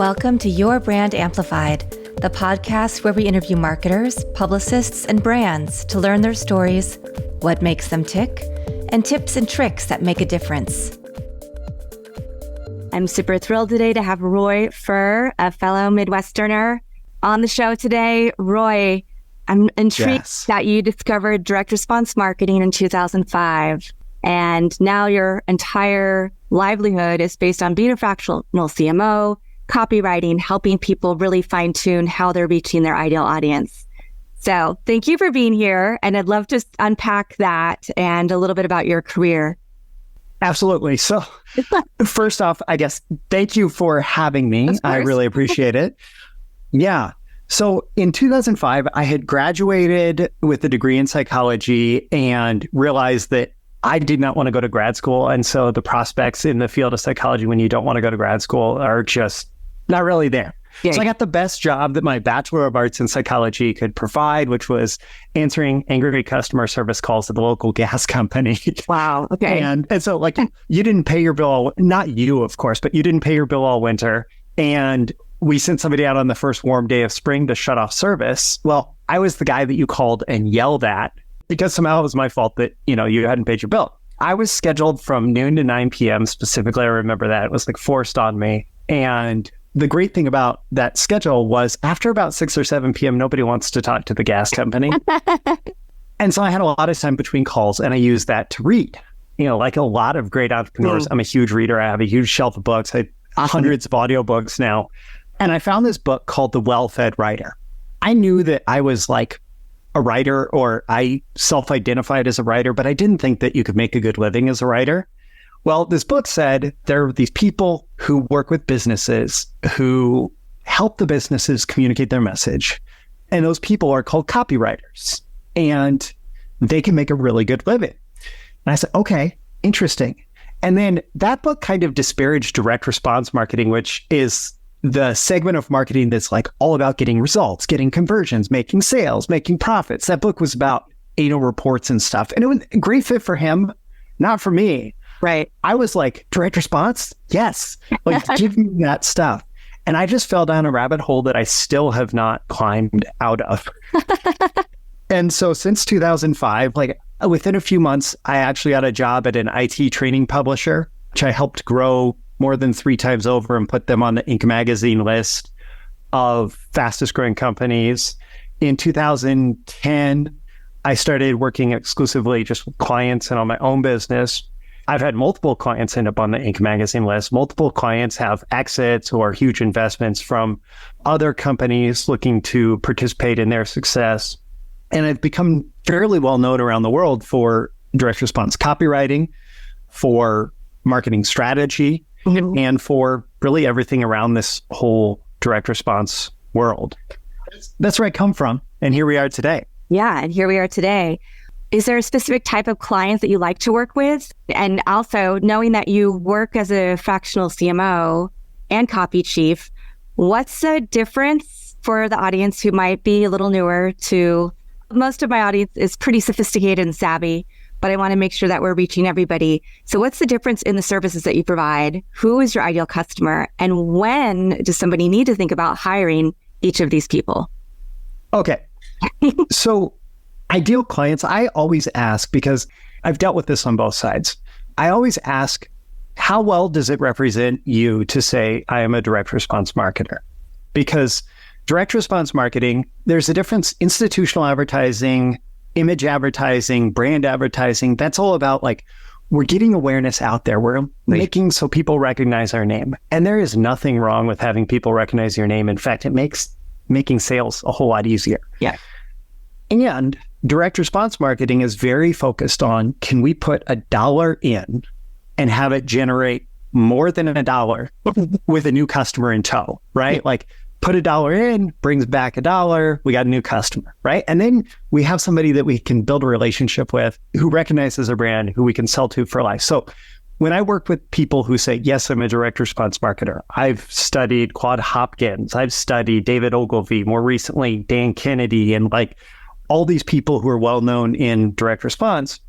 Welcome to Your Brand Amplified, the podcast where we interview marketers, publicists, and brands to learn their stories, what makes them tick, and tips and tricks that make a difference. I'm super thrilled today to have Roy Furr, a fellow Midwesterner, on the show today. Roy, I'm intrigued that you discovered direct response marketing in 2005, and now your entire livelihood is based on being a fractional CMO, copywriting, helping people really fine-tune how they're reaching their ideal audience. So thank you for being here, and I'd love to unpack that and a little bit about your career. Absolutely. So first off, I guess, thank you for having me. I really appreciate it. Yeah. So in 2005, I had graduated with a degree in psychology and realized that I did not want to go to grad school. And so the prospects in the field of psychology when you don't want to go to grad school are just not really there. Yeah. So I got the best job that my Bachelor of Arts in Psychology could provide, which was answering angry customer service calls at the local gas company. Wow. Okay. And so like you didn't pay your bill, not you, of course, but you didn't pay your bill all winter. And we sent somebody out on the first warm day of spring to shut off service. Well, I was the guy that you called and yelled at because somehow it was my fault that, you hadn't paid your bill. I was scheduled from noon to 9 p.m. specifically. I remember that. It was like forced on me. And the great thing about that schedule was after about 6 or 7 p.m., nobody wants to talk to the gas company. And so I had a lot of time between calls and I used that to read. Like a lot of great entrepreneurs, I'm a huge reader. I have a huge shelf of books. I have hundreds of audiobooks now. And I found this book called The Well-Fed Writer. I knew that I was like a writer, or I self-identified as a writer, but I didn't think that you could make a good living as a writer. Well, this book said there are these people who work with businesses who help the businesses communicate their message. And those people are called copywriters, and they can make a really good living. And I said, okay, interesting. And then that book kind of disparaged direct response marketing, which is the segment of marketing that's like all about getting results, getting conversions, making sales, making profits. That book was about anal reports and stuff. And it was a great fit for him, not for me. Right. I was like, direct response? Yes. Like, give me that stuff. And I just fell down a rabbit hole that I still have not climbed out of. And so since 2005, like within a few months, I actually got a job at an IT training publisher, which I helped grow more than 3 times over and put them on the Inc. magazine list of fastest growing companies. In 2010, I started working exclusively just with clients and on my own business. I've had multiple clients end up on the Inc. magazine list. Multiple clients have exits or huge investments from other companies looking to participate in their success. And I've become fairly well known around the world for direct response copywriting, for marketing strategy, and for really everything around this whole direct response world. That's where I come from. And here we are today. Yeah. And here we are today. Is there a specific type of clients that you like to work with? And also knowing that you work as a fractional CMO and copy chief, what's the difference for the audience who might be a little newer to, most of my audience is pretty sophisticated and savvy, but I want to make sure that we're reaching everybody. So what's the difference in the services that you provide? Who is your ideal customer? And when does somebody need to think about hiring each of these people? Okay. So ideal clients, I always ask, because I've dealt with this on both sides. I always ask, how well does it represent you to say, I am a direct response marketer? Because direct response marketing, there's a difference. Institutional advertising, image advertising, brand advertising, that's all about like, we're getting awareness out there. We're making so people recognize our name. And there is nothing wrong with having people recognize your name. In fact, it makes making sales a whole lot easier. Yeah. And direct response marketing is very focused on, can we put $1 in and have it generate more than $1 with a new customer in tow, right? Yeah. Like put $1 in, brings back $1, we got a new customer, right? And then we have somebody that we can build a relationship with who recognizes a brand, who we can sell to for life. So when I work with people who say, yes, I'm a direct response marketer, I've studied Claude Hopkins, I've studied David Ogilvy, more recently, Dan Kennedy, and like all these people who are well known in direct response,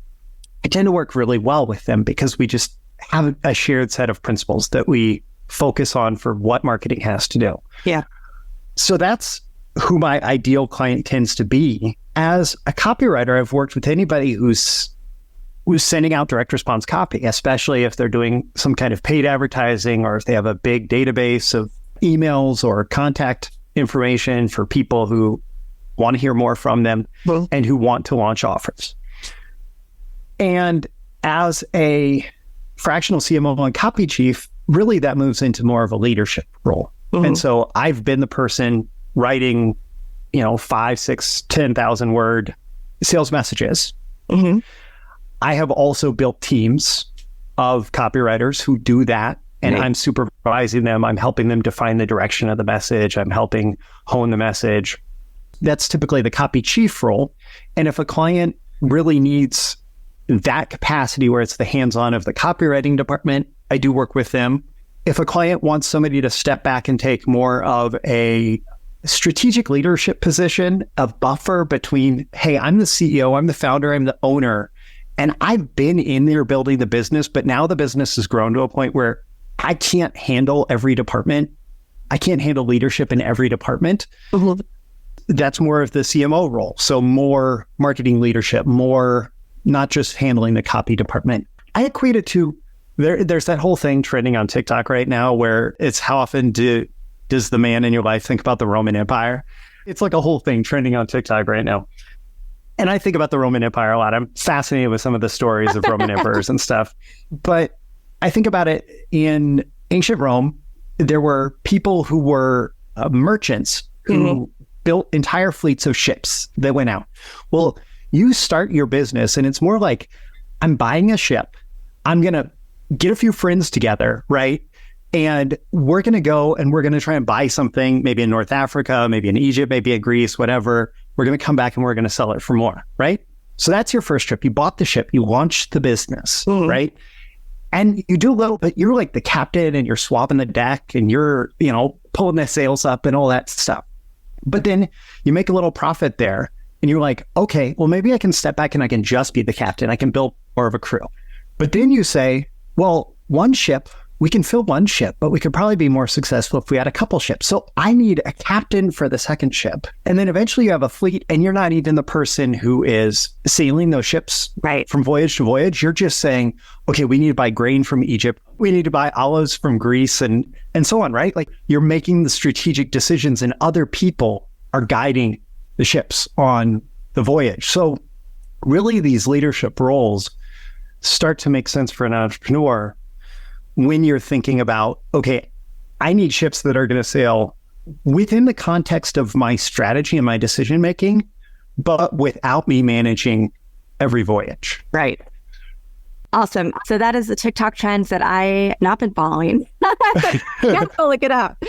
I tend to work really well with them because we just have a shared set of principles that we focus on for what marketing has to do. Yeah. So that's who my ideal client tends to be. As a copywriter, I've worked with anybody who's sending out direct response copy, especially if they're doing some kind of paid advertising or if they have a big database of emails or contact information for people who want to hear more from them and who want to launch offers. And as a fractional CMO and copy chief, really that moves into more of a leadership role. And so I've been the person writing, 5, 6, 10,000 word sales messages. I have also built teams of copywriters who do that. And I'm supervising them. I'm helping them define the direction of the message. I'm helping hone the message. That's typically the copy chief role. And if a client really needs that capacity where it's the hands-on of the copywriting department, I do work with them. If a client wants somebody to step back and take more of a strategic leadership position, a buffer between, hey, I'm the CEO, I'm the founder, I'm the owner, and I've been in there building the business, but now the business has grown to a point where I can't handle every department. I can't handle leadership in every department. That's more of the CMO role. So more marketing leadership, more not just handling the copy department. I equate it to, there's that whole thing trending on TikTok right now where it's how often does the man in your life think about the Roman Empire? It's like a whole thing trending on TikTok right now. And I think about the Roman Empire a lot. I'm fascinated with some of the stories of Roman emperors and stuff. But I think about it in ancient Rome, there were people who were merchants who built entire fleets of ships that went out. Well, you start your business and it's more like, I'm buying a ship. I'm going to get a few friends together, right? And we're going to go and we're going to try and buy something, maybe in North Africa, maybe in Egypt, maybe in Greece, whatever. We're going to come back and we're going to sell it for more, right? So that's your first trip. You bought the ship, you launched the business, right? And you do a little bit, you're like the captain and you're swabbing the deck and you're, pulling the sails up and all that stuff. But then you make a little profit there and you're like, okay, well, maybe I can step back and I can just be the captain. I can build more of a crew. But then you say, well, one ship, we can fill one ship, but we could probably be more successful if we had a couple ships. So I need a captain for the second ship. And then eventually you have a fleet and you're not even the person who is sailing those ships from voyage to voyage. You're just saying, okay, we need to buy grain from Egypt. We need to buy olives from Greece and so on, right? Like you're making the strategic decisions and other people are guiding the ships on the voyage. So really these leadership roles start to make sense for an entrepreneur when you're thinking about, okay, I need ships that are going to sail within the context of my strategy and my decision-making, but without me managing every voyage. Right. Awesome. So that is the TikTok trends that I not been following. Yeah, go look it up.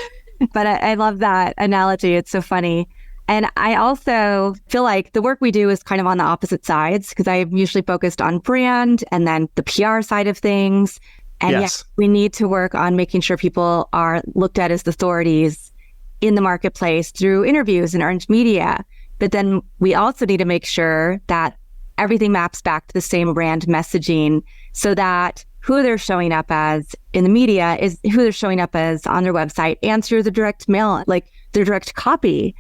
But I love that analogy. It's so funny. And I also feel like the work we do is kind of on the opposite sides because I'm usually focused on brand and then the PR side of things. And yes, we need to work on making sure people are looked at as authorities in the marketplace through interviews and earned media. But then we also need to make sure that everything maps back to the same brand messaging so that who they're showing up as in the media is who they're showing up as on their website and through the direct mail, like their direct copy.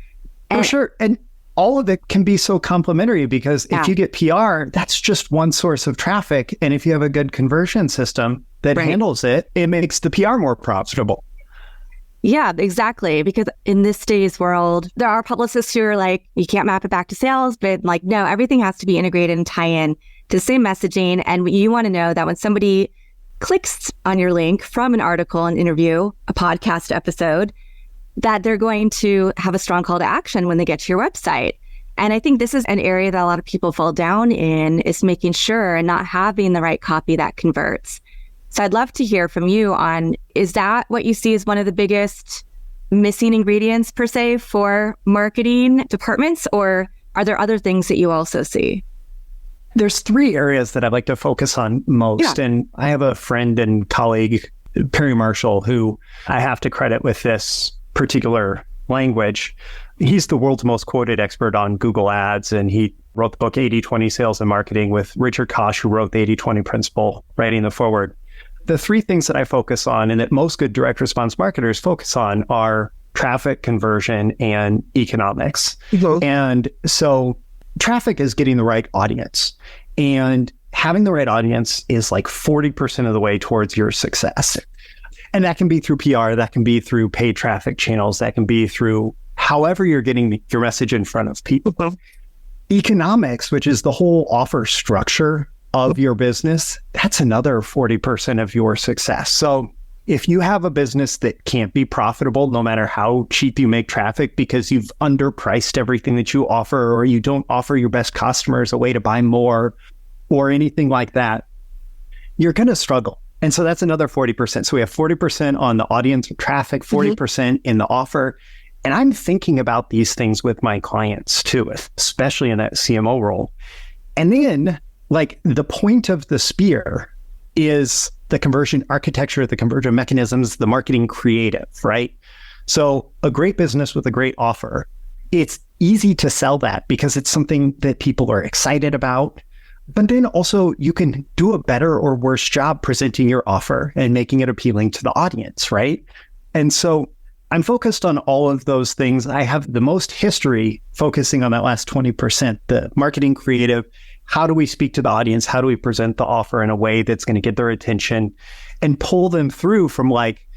For sure. And all of it can be so complementary because if you get PR, that's just one source of traffic. And if you have a good conversion system that handles it, it makes the PR more profitable. Yeah, exactly. Because in this day's world, there are publicists who are like, you can't map it back to sales, but like, no, everything has to be integrated and tie in to the same messaging. And you want to know that when somebody clicks on your link from an article, an interview, a podcast episode, that they're going to have a strong call to action when they get to your website. And I think this is an area that a lot of people fall down in is making sure and not having the right copy that converts. So I'd love to hear from you on, is that what you see as one of the biggest missing ingredients per se for marketing departments, or are there other things that you also see? There's 3 areas that I'd like to focus on most. Yeah. And I have a friend and colleague, Perry Marshall, who I have to credit with this particular language. He's the world's most quoted expert on Google Ads, and he wrote the book 80-20 Sales and Marketing with Richard Koch, who wrote the 80-20 Principle, writing the foreword. The three things that I focus on and that most good direct response marketers focus on are traffic, conversion, and economics. Mm-hmm. And so traffic is getting the right audience. And having the right audience is like 40% of the way towards your success. And that can be through PR, that can be through paid traffic channels, that can be through however you're getting your message in front of people. Mm-hmm. Economics, which is the whole offer structure of your business, that's another 40% of your success. So if you have a business that can't be profitable, no matter how cheap you make traffic because you've underpriced everything that you offer, or you don't offer your best customers a way to buy more or anything like that, you're going to struggle. And so that's another 40%. So we have 40% on the audience traffic, 40% in the offer. And I'm thinking about these things with my clients too, especially in that CMO role. And then like the point of the spear is the conversion architecture, the conversion mechanisms, the marketing creative, right? So a great business with a great offer, it's easy to sell that because it's something that people are excited about. But then also you can do a better or worse job presenting your offer and making it appealing to the audience, right? And so I'm focused on all of those things. I have the most history focusing on that last 20%, the marketing creative. How do we speak to the audience? How do we present the offer in a way that's going to get their attention and pull them through from like,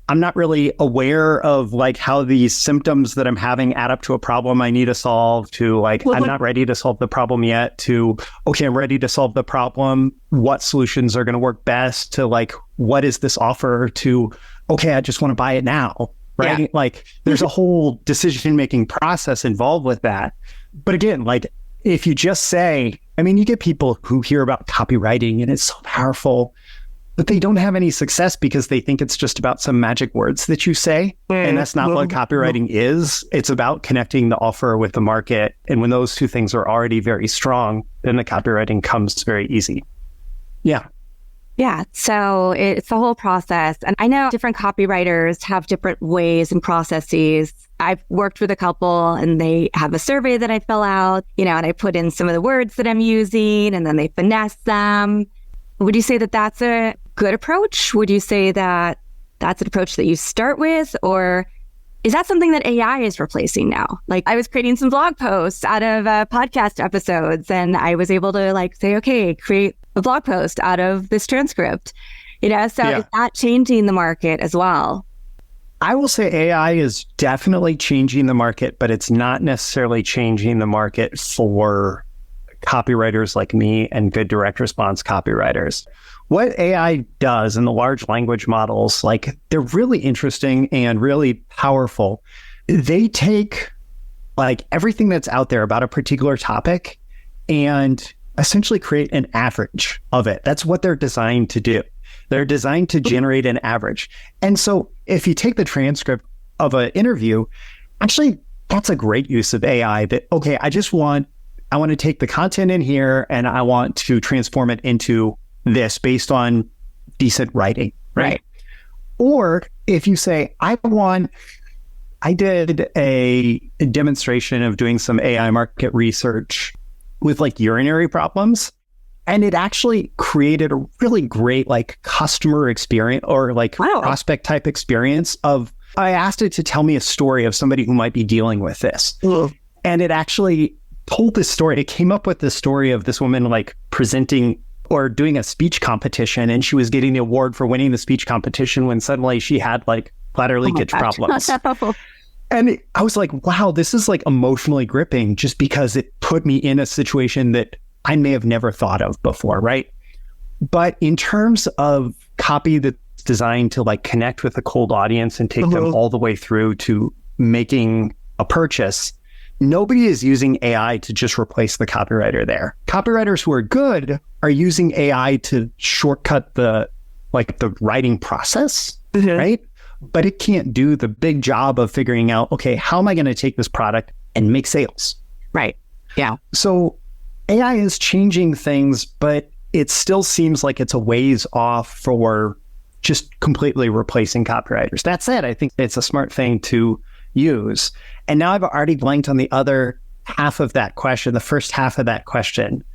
I'm not really aware of like how these symptoms that I'm having add up to a problem I need to solve, to like, I'm not ready to solve the problem yet, to, okay, I'm ready to solve the problem. What solutions are going to work best, to like, what is this offer, to, okay, I just want to buy it now, right? Yeah. Like there's a whole decision-making process involved with that. But again, like if you just say, I mean, you get people who hear about copywriting and it's so powerful, but they don't have any success because they think it's just about some magic words that you say. And that's not what copywriting is. It's about connecting the offer with the market. And when those two things are already very strong, then the copywriting comes very easy. Yeah. Yeah. So it's the whole process. And I know different copywriters have different ways and processes. I've worked with a couple and they have a survey that I fill out, and I put in some of the words that I'm using and then they finesse them. Would you say that that's a good approach? Would you say that that's an approach that you start with? Or is that something that AI is replacing now? Like I was creating some blog posts out of podcast episodes and I was able to like say, okay, create a blog post out of this transcript, so Is that changing the market as well? I will say AI is definitely changing the market, but it's not necessarily changing the market for copywriters like me and good direct response copywriters. What AI does in the large language models, like they're really interesting and really powerful. They take like everything that's out there about a particular topic and essentially create an average of it. That's what they're designed to do. They're designed to generate an average. And so if you take the transcript of an interview, actually, that's a great use of AI that, okay, I want to take the content in here and I want to transform it into this based on decent writing, right? Or if you say, I did a demonstration of doing some AI market research with like urinary problems, and it actually created a really great like customer experience or like prospect type experience of, I asked it to tell me a story of somebody who might be dealing with this. And it actually told this story. It came up with the story of this woman like presenting or doing a speech competition, and she was getting the award for winning the speech competition when suddenly she had like bladder leakage problems. And I was like, wow, this is like emotionally gripping just because it put me in a situation that I may have never thought of before, right? But in terms of copy that's designed to like connect with a cold audience and take them all the way through to making a purchase, nobody is using AI to just replace the copywriter there. Copywriters who are good are using AI to shortcut the writing process, right? But it can't do the big job of figuring out, okay, how am I going to take this product and make sales? Right. Yeah. So AI is changing things, but it still seems like it's a ways off for just completely replacing copywriters. That said, I think it's a smart thing to use. And now I've already blanked on the other half of that question, the first half of that question.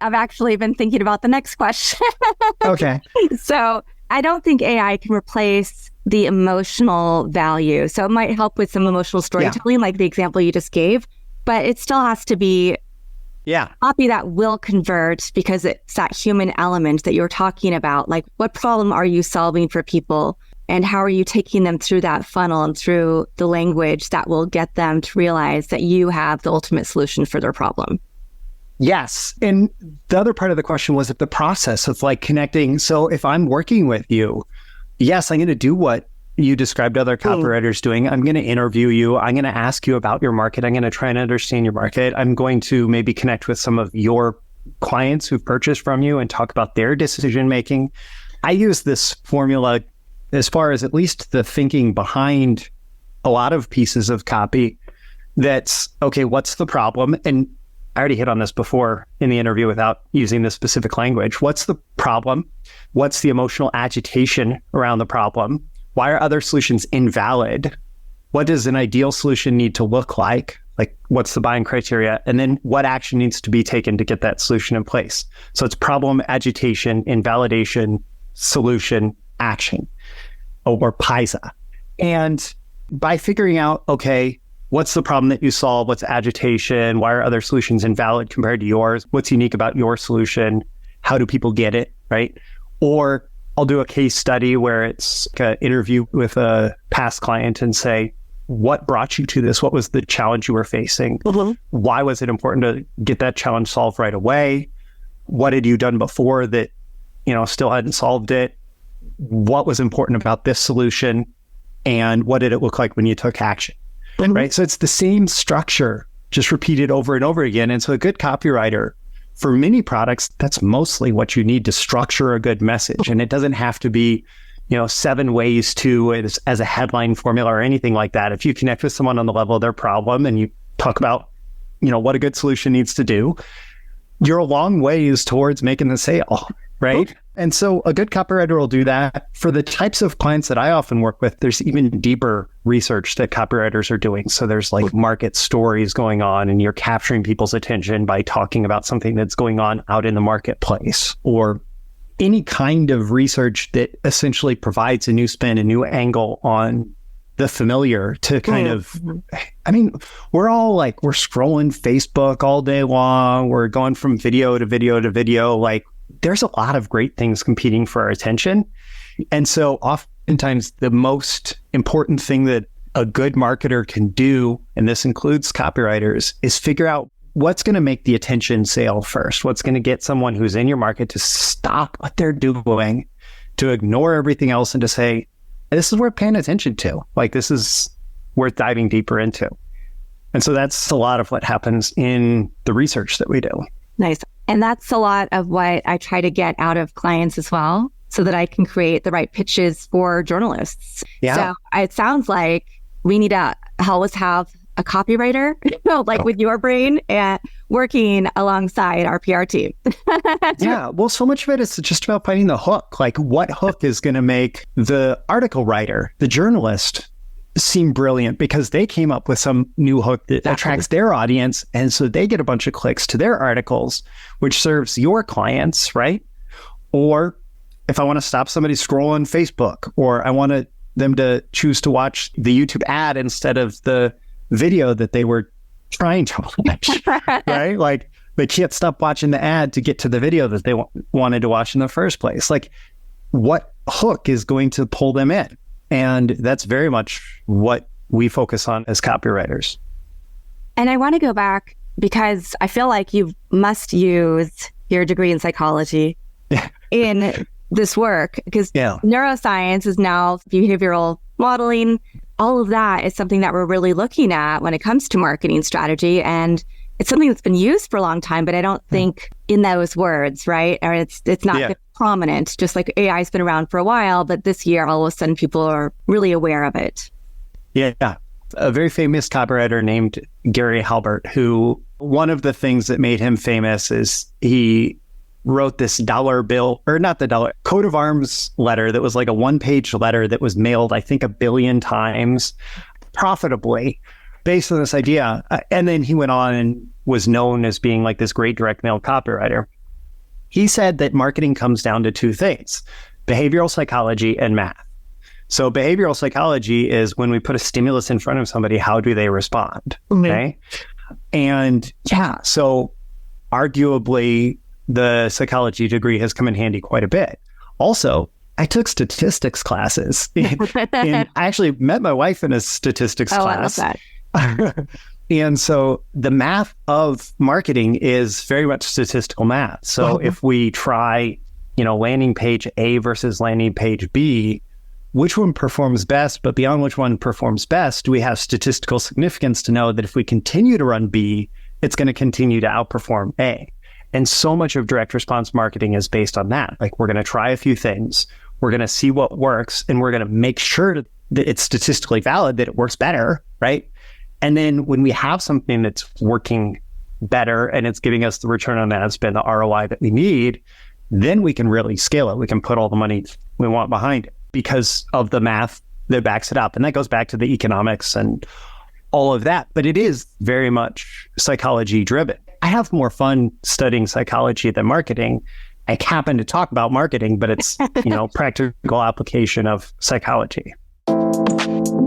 I've actually been thinking about the next question. Okay. So I don't think AI can replace the emotional value. So it might help with some emotional storytelling, like the example you just gave, but it still has to be copy that will convert because it's that human element that you're talking about. Like, what problem are you solving for people? And how are you taking them through that funnel and through the language that will get them to realize that you have the ultimate solution for their problem? Yes. And the other part of the question was the process of like connecting. So if I'm working with you, yes, I'm going to do what you described other copywriters doing. I'm going to interview you. I'm going to ask you about your market. I'm going to try and understand your market. I'm going to maybe connect with some of your clients who've purchased from you and talk about their decision making. I use this formula as far as at least the thinking behind a lot of pieces of copy. That's, okay, what's the problem? And I already hit on this before in the interview without using the specific language. What's the problem? What's the emotional agitation around the problem? Why are other solutions invalid? What does an ideal solution need to look like? Like, what's the buying criteria? And then what action needs to be taken to get that solution in place? So it's problem, agitation, invalidation, solution, action, or PISA. And by figuring out, okay, what's the problem that you solve? What's agitation? Why are other solutions invalid compared to yours? What's unique about your solution? How do people get it, right? Or I'll do a case study where it's like an interview with a past client and say, what brought you to this? What was the challenge you were facing? Why was it important to get that challenge solved right away? What had you done before that, still hadn't solved it? What was important about this solution? And what did it look like when you took action? Right? So it's the same structure, just repeated over and over again. And so a good copywriter, for many products, that's mostly what you need to structure a good message. And it doesn't have to be, 7 ways to as a headline formula or anything like that. If you connect with someone on the level of their problem and you talk about, what a good solution needs to do, you're a long ways towards making the sale, right? And so a good copywriter will do that. For the types of clients that I often work with, there's even deeper research that copywriters are doing. So there's like market stories going on and you're capturing people's attention by talking about something that's going on out in the marketplace, or any kind of research that essentially provides a new spin, a new angle on the familiar to kind of, we're all like, we're scrolling Facebook all day long. We're going from video to video to video. Like, there's a lot of great things competing for our attention. And so oftentimes the most important thing that a good marketer can do, and this includes copywriters, is figure out what's going to make the attention sale first. What's going to get someone who's in your market to stop what they're doing, to ignore everything else and to say, this is worth paying attention to. Like, this is worth diving deeper into. And so that's a lot of what happens in the research that we do. Nice. And that's a lot of what I try to get out of clients as well, so that I can create the right pitches for journalists. Yeah. So it sounds like we need to always have a copywriter, with your brain and working alongside our PR team. Yeah. Well, so much of it is just about finding the hook. Like, what hook is going to make the article writer, the journalist, seem brilliant because they came up with some new hook that attracts their audience. And so they get a bunch of clicks to their articles, which serves your clients, right? Or if I want to stop somebody scrolling Facebook, or I want them to choose to watch the YouTube ad instead of the video that they were trying to watch, right? Like, they can't stop watching the ad to get to the video that they wanted to watch in the first place. Like, what hook is going to pull them in? And that's very much what we focus on as copywriters. And I want to go back because I feel like you must use your degree in psychology in this work, because neuroscience is now behavioral modeling. All of that is something that we're really looking at when it comes to marketing strategy. And it's something that's been used for a long time, but I don't think in those words, right? Or it's not been prominent, just like AI has been around for a while, but this year, all of a sudden, people are really aware of it. Yeah. A very famous copywriter named Gary Halbert, who one of the things that made him famous is he wrote this coat of arms letter that was like a 1-page letter that was mailed, I think, 1 billion times profitably. based on this idea. And then he went on and was known as being like this great direct mail copywriter. He said that marketing comes down to two things: behavioral psychology and math. So behavioral psychology is when we put a stimulus in front of somebody, how do they respond? Okay. And yeah, so arguably the psychology degree has come in handy quite a bit. Also, I took statistics classes and I actually met my wife in a statistics class. I love that. And so the math of marketing is very much statistical math. So if we try, landing page A versus landing page B, which one performs best? But beyond which one performs best, do we have statistical significance to know that if we continue to run B, it's going to continue to outperform A? And so much of direct response marketing is based on that. Like, we're going to try a few things, we're going to see what works, and we're going to make sure that it's statistically valid, that it works better, right? And then when we have something that's working better and it's giving us the return on ad spend, the ROI that we need, then we can really scale it. We can put all the money we want behind it because of the math that backs it up. And that goes back to the economics and all of that. But it is very much psychology driven. I have more fun studying psychology than marketing. I happen to talk about marketing, but it's, practical application of psychology.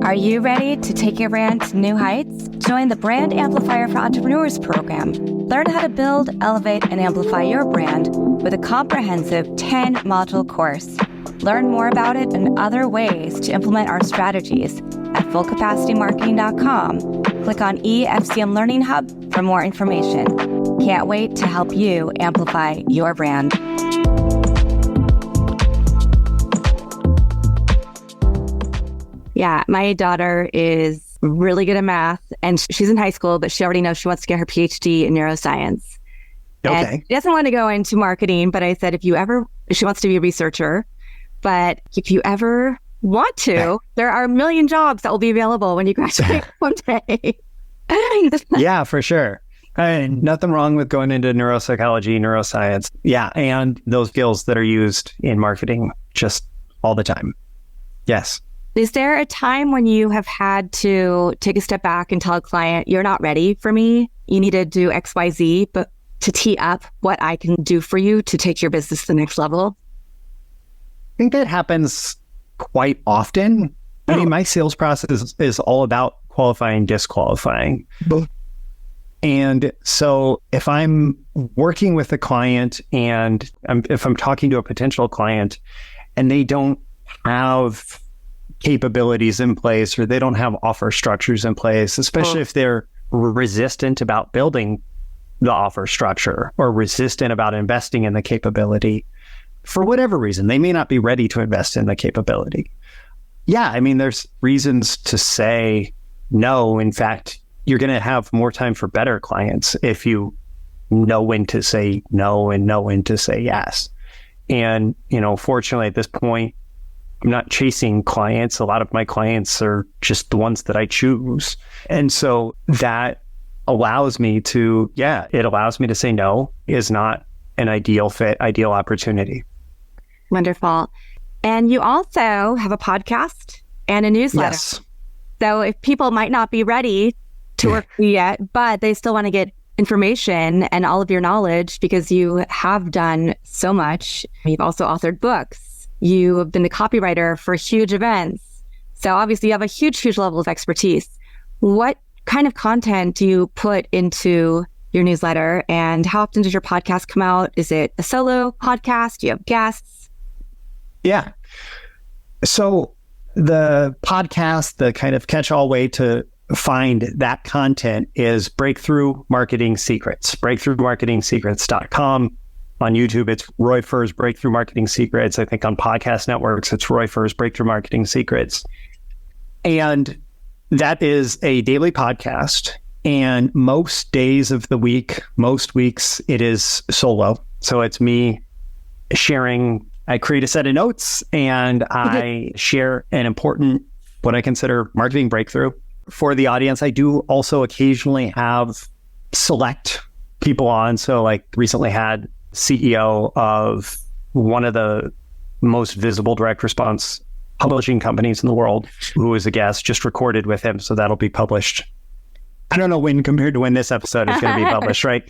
Are you ready to take your brand to new heights? Join the Brand Amplifier for Entrepreneurs program. Learn how to build, elevate, and amplify your brand with a comprehensive 10-module course. Learn more about it and other ways to implement our strategies at fullcapacitymarketing.com. Click on EFCM Learning Hub for more information. Can't wait to help you amplify your brand. Yeah, my daughter is really good at math and she's in high school, but she already knows she wants to get her PhD in neuroscience. Okay. And she doesn't want to go into marketing, but I said, she wants to be a researcher, but if you ever want to, there are a million jobs that will be available when you graduate one day. Yeah, for sure. Nothing wrong with going into neuropsychology, neuroscience. Yeah, and those skills that are used in marketing just all the time. Yes. Is there a time when you have had to take a step back and tell a client, you're not ready for me, you need to do X, Y, Z, but to tee up what I can do for you to take your business to the next level? I think that happens quite often. I mean, my sales process is all about qualifying, disqualifying. And so if I'm working with a client and if I'm talking to a potential client and they don't have capabilities in place or they don't have offer structures in place, especially if they're resistant about building the offer structure or resistant about investing in the capability, for whatever reason, they may not be ready to invest in the capability. Yeah, I mean, there's reasons to say no. In fact, you're going to have more time for better clients if you know when to say no and know when to say yes. And, fortunately at this point, I'm not chasing clients. A lot of my clients are just the ones that I choose. And so that allows me to, it allows me to say no is not an ideal fit, ideal opportunity. Wonderful. And you also have a podcast and a newsletter. Yes. So if people might not be ready to work with you yet, but they still want to get information and all of your knowledge because you have done so much. You've also authored books. You have been the copywriter for huge events. So obviously you have a huge, huge level of expertise. What kind of content do you put into your newsletter and how often does your podcast come out? Is it a solo podcast? Do you have guests? Yeah. So the podcast, the kind of catch-all way to find that content is Breakthrough Marketing Secrets, breakthroughmarketingsecrets.com. On YouTube, it's Roy Furr's Breakthrough Marketing Secrets. I think on podcast networks, it's Roy Furr's Breakthrough Marketing Secrets. And that is a daily podcast. And most days of the week, most weeks, it is solo. So it's me sharing. I create a set of notes and I share an important, what I consider marketing breakthrough for the audience. I do also occasionally have select people on. So like recently had CEO of one of the most visible direct response publishing companies in the world who was a guest, just recorded with him. So that'll be published I don't know when compared to when this episode is going to be published, right?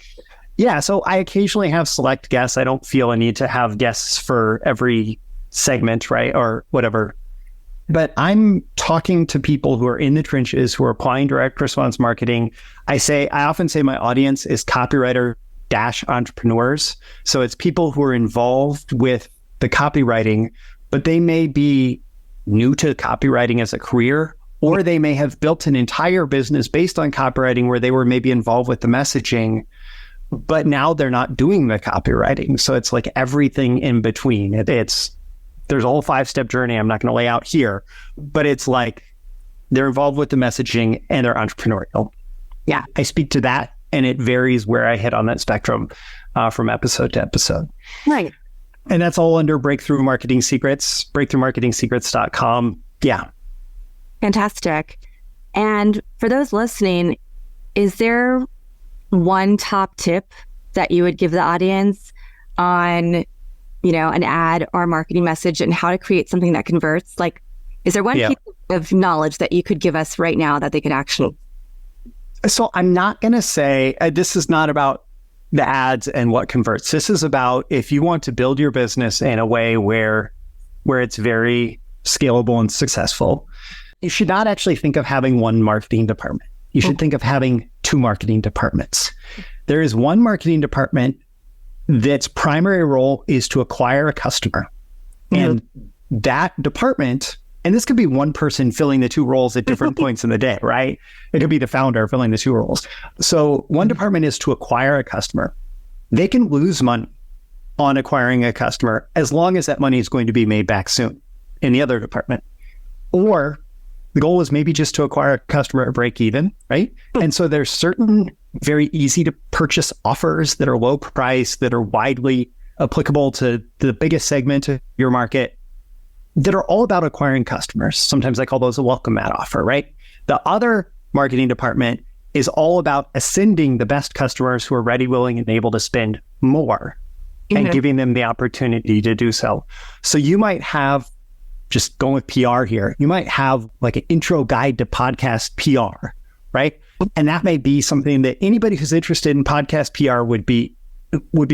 Yeah. So I occasionally have select guests. I don't feel a need to have guests for every segment, right? Or whatever. But I'm talking to people who are in the trenches, who are applying direct response marketing. I often say my audience is copywriter-entrepreneurs. So it's people who are involved with the copywriting, but they may be new to copywriting as a career, or they may have built an entire business based on copywriting where they were maybe involved with the messaging, but now they're not doing the copywriting. So it's like everything in between. There's a whole 5-step journey I'm not going to lay out here, but it's like they're involved with the messaging and they're entrepreneurial. Yeah. I speak to that, and it varies where I hit on that spectrum from episode to episode. Right. And that's all under Breakthrough Marketing Secrets, breakthroughmarketingsecrets.com. Yeah. Fantastic. And for those listening, is there one top tip that you would give the audience on, an ad or marketing message and how to create something that converts? Like, is there one piece of knowledge that you could give us right now that they could actually? So I'm not going to say, this is not about the ads and what converts. This is about if you want to build your business in a way where it's very scalable and successful, you should not actually think of having one marketing department. You should think of having 2 marketing departments. There is one marketing department that's primary role is to acquire a customer. And that department, and this could be one person filling the 2 roles at different points in the day, right? It could be the founder filling the 2 roles. So one department is to acquire a customer. They can lose money on acquiring a customer as long as that money is going to be made back soon in the other department. Or the goal is maybe just to acquire a customer at break even, right? And so there's certain very easy to purchase offers that are low price, that are widely applicable to the biggest segment of your market, that are all about acquiring customers. Sometimes I call those a welcome mat offer, right? The other marketing department is all about ascending the best customers who are ready, willing, and able to spend more and giving them the opportunity to do so. So you might have, just going with PR here, you might have like an intro guide to podcast PR, right? And that may be something that anybody who's interested in podcast PR would be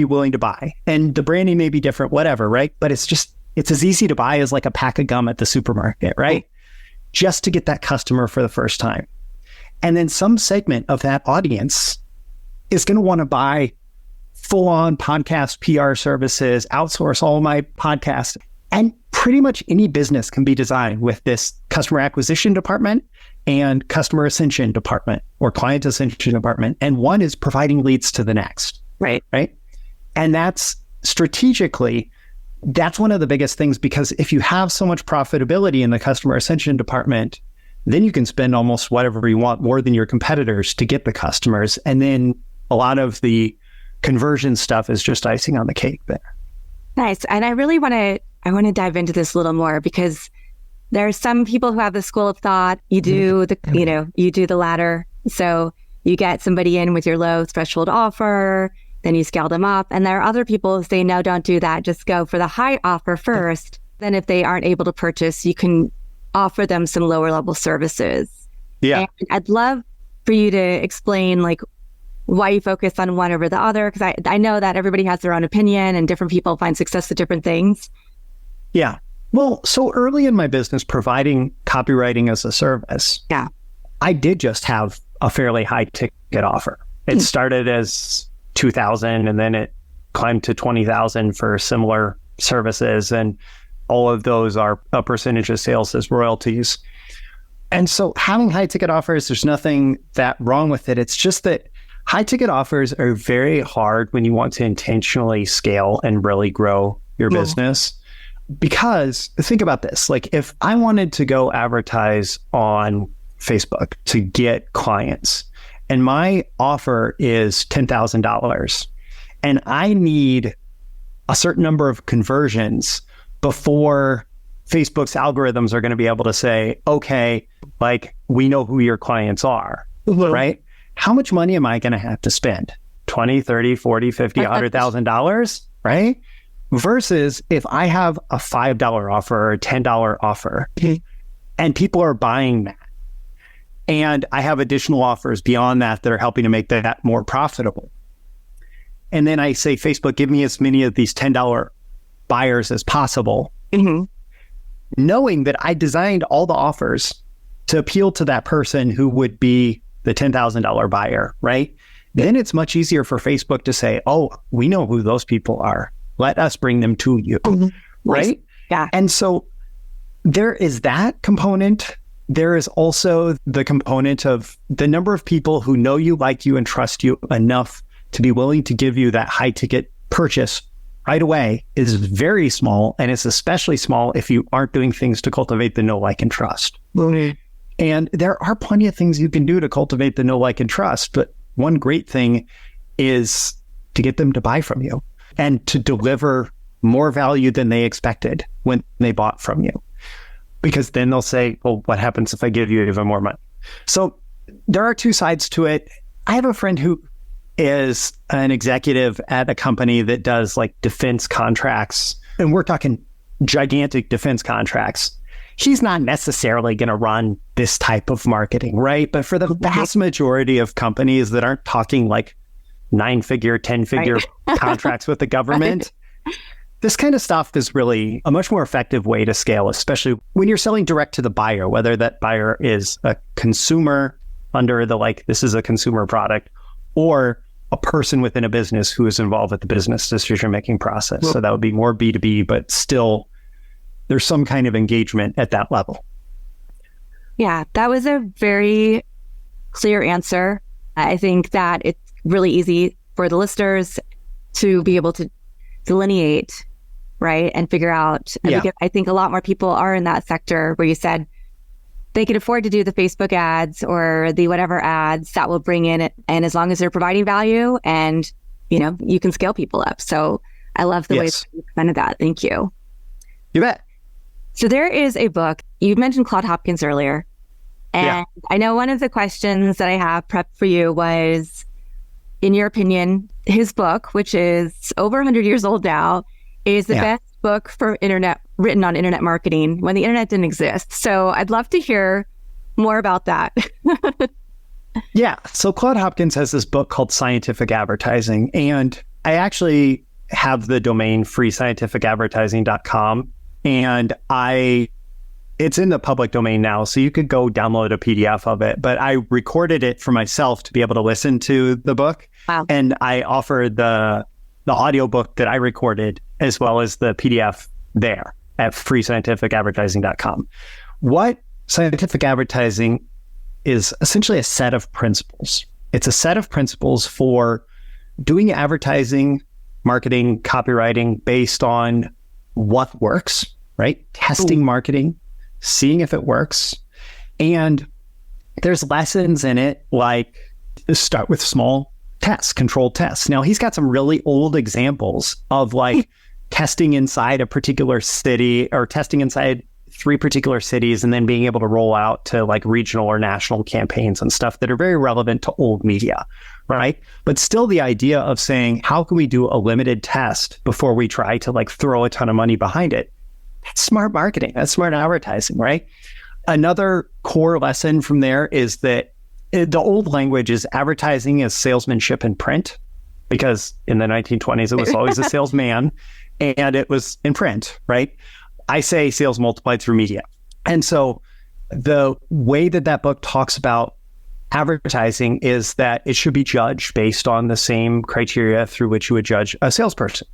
willing to buy. And the branding may be different, whatever, right? But it's as easy to buy as like a pack of gum at the supermarket, right? Just to get that customer for the first time. And then some segment of that audience is going to want to buy full-on podcast PR services, outsource all my podcasts. And pretty much any business can be designed with this customer acquisition department and customer ascension department or client ascension department. And one is providing leads to the next. Right. And that's strategically, that's one of the biggest things, because if you have so much profitability in the customer ascension department, then you can spend almost whatever you want, more than your competitors, to get the customers. And then a lot of the conversion stuff is just icing on the cake there. Nice. And I really want to dive into this a little more, because there are some people who have the school of thought. You do the latter. So you get somebody in with your low threshold offer, then you scale them up. And there are other people who say, no, don't do that. Just go for the high offer first. Then if they aren't able to purchase, you can offer them some lower level services. Yeah. And I'd love for you to explain like why you focus on one over the other, because I know that everybody has their own opinion and different people find success with different things. Yeah. Well, so early in my business, providing copywriting as a service, I did just have a fairly high ticket offer. It started as $2,000 and then it climbed to $20,000 for similar services. And all of those are a percentage of sales as royalties. And so having high ticket offers, there's nothing that wrong with it. It's just that high ticket offers are very hard when you want to intentionally scale and really grow your business. Because think about this, like if I wanted to go advertise on Facebook to get clients and my offer is $10,000 and I need a certain number of conversions before Facebook's algorithms are going to be able to say, okay, like we know who your clients are, right? How much money am I going to have to spend? 20, 30, 40, 50, $100,000, right? Versus if I have a $5 offer or a $10 offer and people are buying that, And I have additional offers beyond that are helping to make that more profitable. And then I say, Facebook, give me as many of these $10 buyers as possible, knowing that I designed all the offers to appeal to that person who would be the $10,000 buyer, right? Then it's much easier for Facebook to say, oh, we know who those people are. Let us bring them to you, right? Yeah. And so there is that component. There is also the component of the number of people who know you, like you, and trust you enough to be willing to give you that high ticket purchase right away is very small. And it's especially small if you aren't doing things to cultivate the know, like, and trust. And there are plenty of things you can do to cultivate the know, like, and trust. But one great thing is to get them to buy from you and to deliver more value than they expected when they bought from you. Because then they'll say, well, what happens if I give you even more money? So there are two sides to it. I have a friend who is an executive at a company that does like defense contracts. And we're talking gigantic defense contracts. She's not necessarily going to run this type of marketing, right? But for the vast majority of companies that aren't talking like 9-figure, 10-figure contracts with the government, this kind of stuff is really a much more effective way to scale, especially when you're selling direct to the buyer, whether that buyer is a consumer under the like, this is a consumer product, or a person within a business who is involved with the business decision-making process. So that would be more B2B, but still there's some kind of engagement at that level. Yeah, that was a very clear answer. I think that it's really easy for the listeners to be able to delineate, right, and figure out. Because I think a lot more people are in that sector where you said they can afford to do the Facebook ads or the whatever ads that will bring in it. And as long as they're providing value and, you know, you can scale people up. So I love the way that you presented that. Thank you. You bet. So there is a book, you mentioned Claude Hopkins earlier. And I know one of the questions that I have prepped for you was, in your opinion, his book, which is over 100 years old now, is the best book for written on internet marketing when the internet didn't exist. So I'd love to hear more about that. So Claude Hopkins has this book called Scientific Advertising. And I actually have the domain freescientificadvertising.com. And it's in the public domain now, so you could go download a PDF of it. But I recorded it for myself to be able to listen to the book. Wow. And I offered the audiobook that I recorded as well as the PDF there at freescientificadvertising.com. What scientific advertising is essentially a set of principles. It's a set of principles for doing advertising, marketing, copywriting based on what works, right? Testing marketing, seeing if it works. And there's lessons in it, like start with small tests, controlled tests. Now, he's got some really old examples of like testing inside a particular city or testing inside 3 particular cities and then being able to roll out to like regional or national campaigns and stuff that are very relevant to old media, right? But still the idea of saying, how can we do a limited test before we try to like throw a ton of money behind it? That's smart marketing. That's smart advertising, right? Another core lesson from there is that the old language is advertising as salesmanship in print, because in the 1920s, it was always a salesman and it was in print, right? I say sales multiplied through media. And so the way that book talks about advertising is that it should be judged based on the same criteria through which you would judge a salesperson.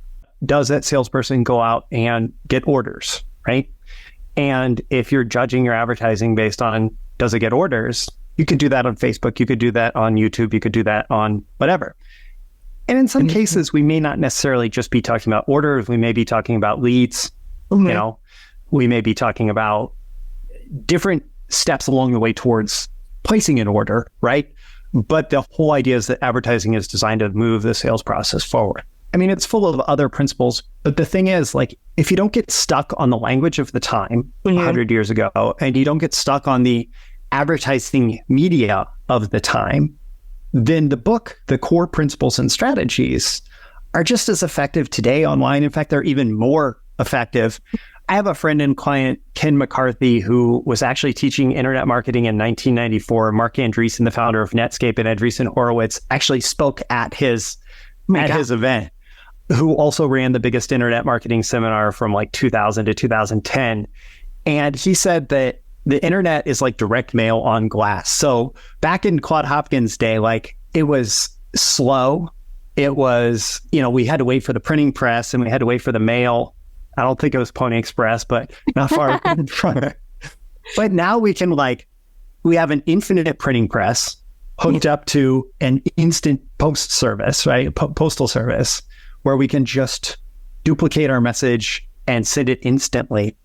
Does that salesperson go out and get orders, right? And if you're judging your advertising based on does it get orders, you could do that on Facebook, you could do that on YouTube, you could do that on whatever. And in some cases, we may not necessarily just be talking about orders, we may be talking about leads, you know, we may be talking about different steps along the way towards placing an order, right? But the whole idea is that advertising is designed to move the sales process forward. I mean, it's full of other principles, but the thing is, like, if you don't get stuck on the language of the time 100 years ago, and you don't get stuck on the advertising media of the time, then the book, the core principles and strategies are just as effective today online. In fact, they're even more effective. I have a friend and client, Ken McCarthy, who was actually teaching internet marketing in 1994. Mark Andreessen, the founder of Netscape, and Andreessen Horowitz actually spoke at his event, who also ran the biggest internet marketing seminar from like 2000 to 2010. And he said that the internet is like direct mail on glass. So back in Claude Hopkins' day, like it was slow. It was, we had to wait for the printing press and we had to wait for the mail. I don't think it was Pony Express, but not far from it. But now we have an infinite printing press hooked up to an instant post service, right? Postal service, where we can just duplicate our message and send it instantly.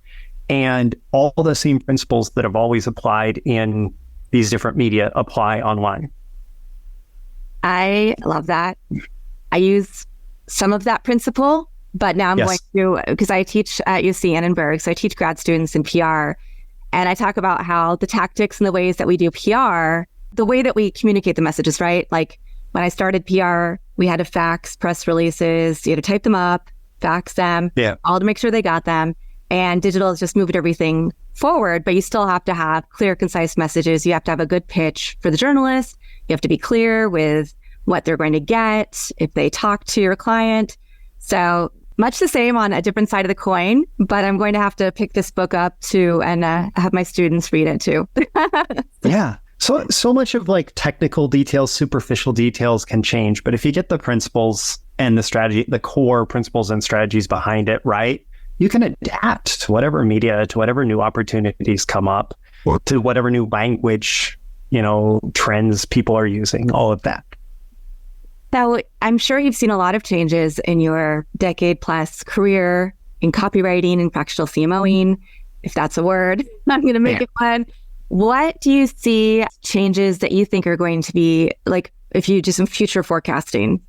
And all the same principles that have always applied in these different media apply online. I love that. I use some of that principle, but now I'm going to, because I teach at UC Annenberg, so I teach grad students in PR, and I talk about how the tactics and the ways that we do PR, the way that we communicate the messages, right? Like when I started PR, we had to fax press releases, you had to type them up, fax them, all to make sure they got them. And digital is just moving everything forward, but you still have to have clear, concise messages. You have to have a good pitch for the journalist. You have to be clear with what they're going to get if they talk to your client. So much the same on a different side of the coin, but I'm going to have to pick this book up too and have my students read it too. Yeah. So much of like technical details, superficial details can change, but if you get the principles and the strategy, the core principles and strategies behind it, right, you can adapt to whatever media, to whatever new opportunities come up, to whatever new language, trends people are using, all of that. So I'm sure you've seen a lot of changes in your decade plus career in copywriting and fractional CMOing, if that's a word. I'm going to make it one. What do you see changes that you think are going to be, like, if you do some future forecasting?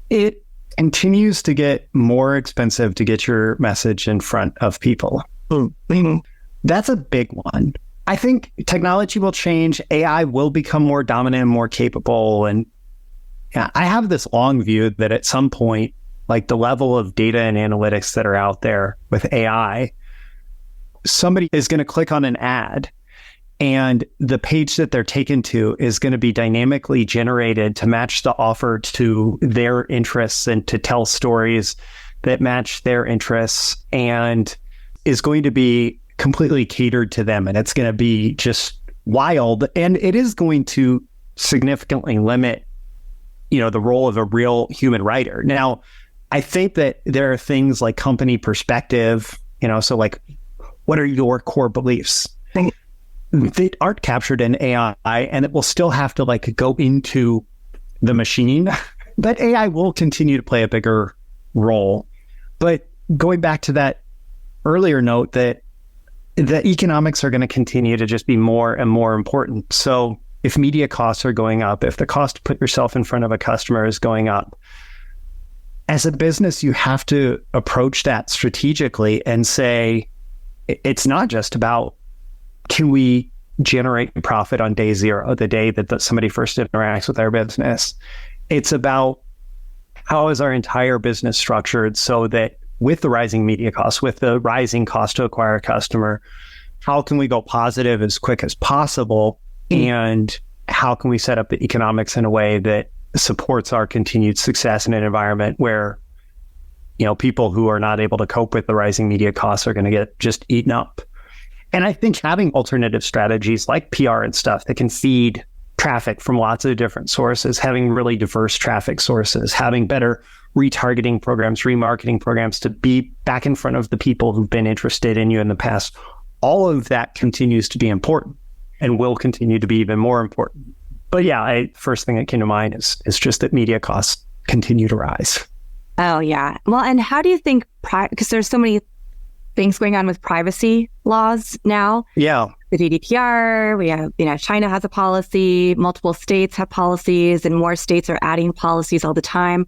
It continues to get more expensive to get your message in front of people. Mm-hmm. That's a big one. I think technology will change. AI will become more dominant and more capable. And I have this long view that at some point, like the level of data and analytics that are out there with AI, somebody is going to click on an ad and the page that they're taken to is going to be dynamically generated to match the offer to their interests and to tell stories that match their interests, and is going to be completely catered to them. And it's going to be just wild. And it is going to significantly limit, the role of a real human writer. Now, I think that there are things like company perspective, so like, what are your core beliefs? They aren't captured in AI, and it will still have to go into the machine, but AI will continue to play a bigger role. But going back to that earlier note, that the economics are going to continue to just be more and more important. So if media costs are going up, if the cost to put yourself in front of a customer is going up, as a business, you have to approach that strategically and say, it's not just about, can we generate profit on day zero, the day that somebody first interacts with our business? It's about, how is our entire business structured so that with the rising media costs, with the rising cost to acquire a customer, how can we go positive as quick as possible? And how can we set up the economics in a way that supports our continued success in an environment where, people who are not able to cope with the rising media costs are going to get just eaten up? And I think having alternative strategies like PR and stuff that can feed traffic from lots of different sources, having really diverse traffic sources, having better retargeting programs, remarketing programs to be back in front of the people who've been interested in you in the past, all of that continues to be important and will continue to be even more important. But yeah, first thing that came to mind is just that media costs continue to rise. Oh, yeah. Well, and how do you think, because there's so many things going on with privacy laws now. Yeah. The GDPR, we have, China has a policy, multiple states have policies, and more states are adding policies all the time.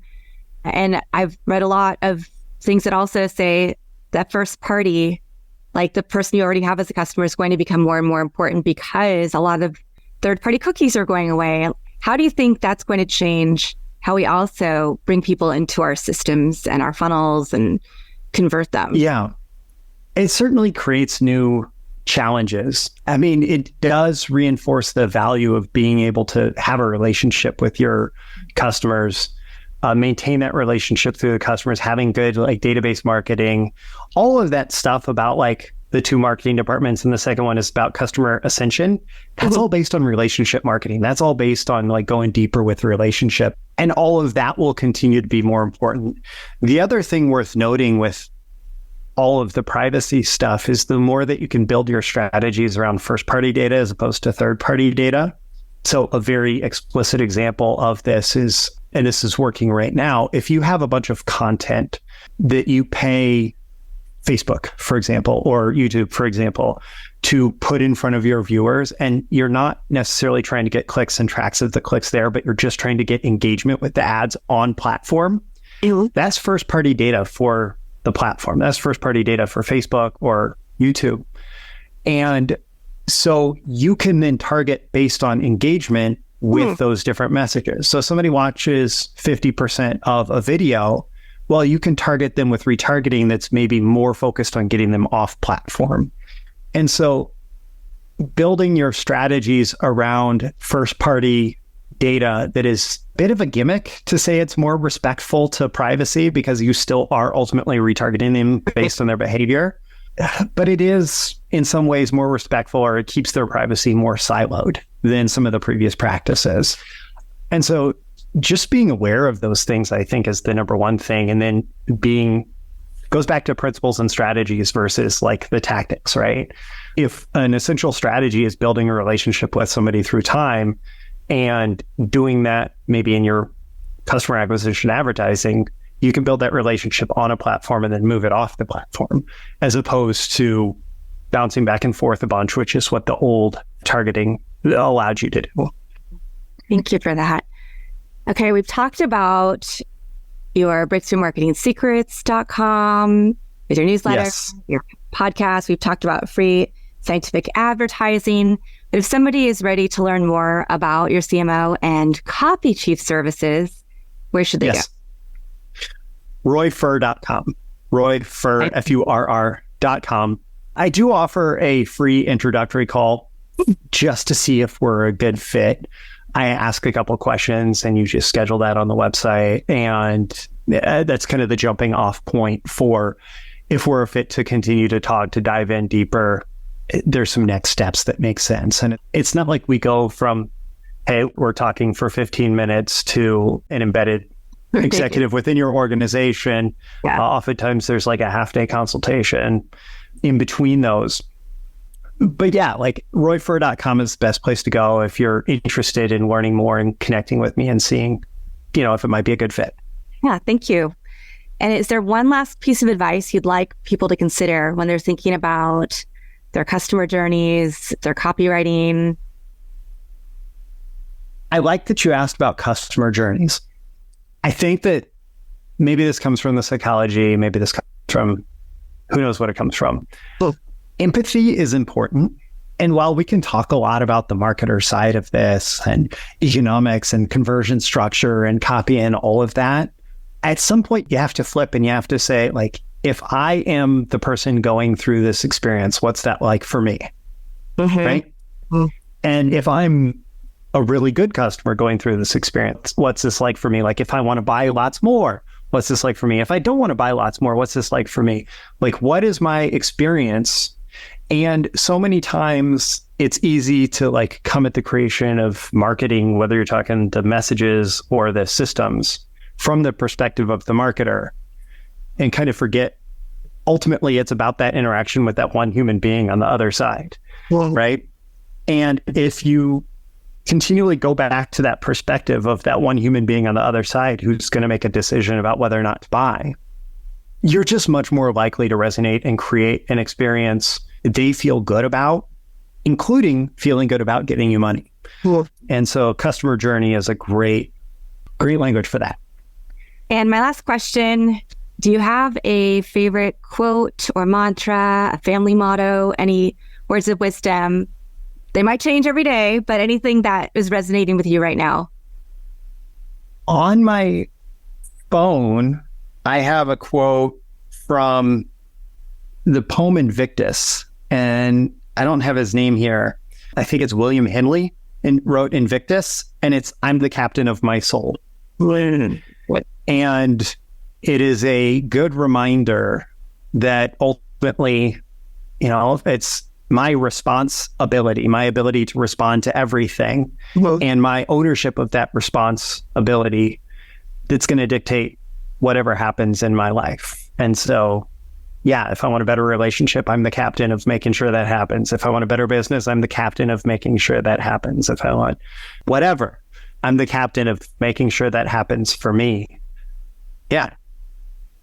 And I've read a lot of things that also say that first party, like the person you already have as a customer, is going to become more and more important because a lot of third-party cookies are going away. How do you think that's going to change how we also bring people into our systems and our funnels and convert them? Yeah. it certainly creates new challenges. I mean, it does reinforce the value of being able to have a relationship with your customers, maintain that relationship through the customers, having good like database marketing, all of that stuff about like the two marketing departments. And the second one is about customer ascension. That's all based on relationship marketing. That's all based on like going deeper with the relationship. And all of that will continue to be more important. The other thing worth noting with all of the privacy stuff is the more that you can build your strategies around first-party data as opposed to third-party data. So a very explicit example of this is, and this is working right now, if you have a bunch of content that you pay Facebook, for example, or YouTube, for example, to put in front of your viewers, and you're not necessarily trying to get clicks and tracks of the clicks there, but you're just trying to get engagement with the ads on platform, that's first-party data for the platform. That's first-party data for Facebook or YouTube. And so you can then target based on engagement with those different messages. So somebody watches 50% of a video, well, you can target them with retargeting that's maybe more focused on getting them off platform. And so building your strategies around first-party data that is a bit of a gimmick to say it's more respectful to privacy because you still are ultimately retargeting them based on their behavior. But it is in some ways more respectful, or it keeps their privacy more siloed than some of the previous practices. And so just being aware of those things, I think, is the number one thing. And then goes back to principles and strategies versus like the tactics, right? If an essential strategy is building a relationship with somebody through time and doing that maybe in your customer acquisition advertising, you can build that relationship on a platform and then move it off the platform, as opposed to bouncing back and forth a bunch, which is what the old targeting allowed you to do. Thank you for that. Okay, we've talked about your breakthroughmarketingsecrets.com, with your newsletter, yes, your podcast. We've talked about free scientific advertising. But if somebody is ready to learn more about your CMO and Copy Chief services, where should they go? RoyFurr.com. RoyFurr, Furr.com. I do offer a free introductory call just to see if we're a good fit. I ask a couple of questions and you just schedule that on the website. And that's kind of the jumping off point for if we're a fit to continue to talk, to dive in deeper. There's some next steps that make sense. And it's not like we go from, hey, we're talking for 15 minutes to an embedded executive within your organization. Yeah. Oftentimes there's like a half-day consultation in between those. But yeah, like RoyFurr.com is the best place to go if you're interested in learning more and connecting with me and seeing, if it might be a good fit. Yeah, thank you. And is there one last piece of advice you'd like people to consider when they're thinking about their customer journeys, their copywriting? I like that you asked about customer journeys. I think that maybe this comes from the psychology, maybe this comes from, who knows what it comes from. Empathy is important. And while we can talk a lot about the marketer side of this and economics and conversion structure and copy and all of that, at some point you have to flip and you have to say, like, if I am the person going through this experience, what's that like for me? Right? And if I'm a really good customer going through this experience, what's this like for me? Like, if I want to buy lots more, what's this like for me? If I don't want to buy lots more, what's this like for me? Like, what is my experience? And so many times it's easy to like come at the creation of marketing, whether you're talking the messages or the systems, from the perspective of the marketer, and kind of forget ultimately it's about that interaction with that one human being on the other side, right? And if you continually go back to that perspective of that one human being on the other side who's going to make a decision about whether or not to buy, you're just much more likely to resonate and create an experience they feel good about, including feeling good about getting you money. And so customer journey is a great language for that. And my last question, do you have a favorite quote or mantra, a family motto, any words of wisdom? They might change every day, but anything that is resonating with you right now? On my phone, I have a quote from the poem Invictus, and I don't have his name here. I think it's William Henley and wrote Invictus, and it's I'm the captain of my soul. And it is a good reminder that ultimately, it's my responsibility, my ability to respond to everything, and my ownership of that responsibility that's going to dictate whatever happens in my life. And so, yeah, if I want a better relationship, I'm the captain of making sure that happens. If I want a better business, I'm the captain of making sure that happens. If I want whatever, I'm the captain of making sure that happens for me. Yeah.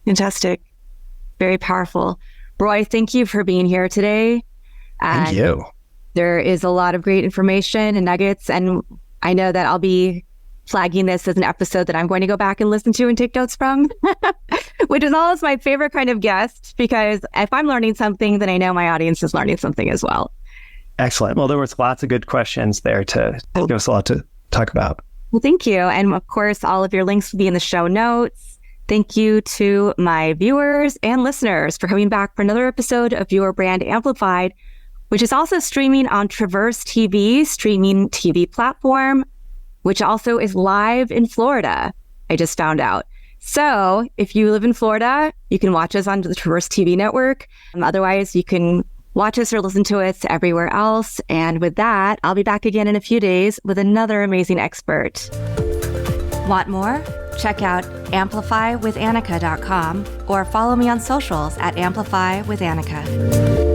Fantastic. Very powerful. Roy, thank you for being here today. Thank you. There is a lot of great information and nuggets, and I know that I'll be flagging this as an episode that I'm going to go back and listen to and take notes from, which is always my favorite kind of guest, because if I'm learning something, then I know my audience is learning something as well. Excellent. Well, there was lots of good questions there to give us a lot to talk about. Well, thank you. And of course, all of your links will be in the show notes. Thank you to my viewers and listeners for coming back for another episode of Your Brand Amplified, which is also streaming on Traverse TV, streaming TV platform, which also is live in Florida, I just found out. So if you live in Florida, you can watch us on the Traverse TV network. Otherwise, you can watch us or listen to us everywhere else. And with that, I'll be back again in a few days with another amazing expert. Want more? Check out amplifywithannika.com or follow me on socials at amplifywithannika.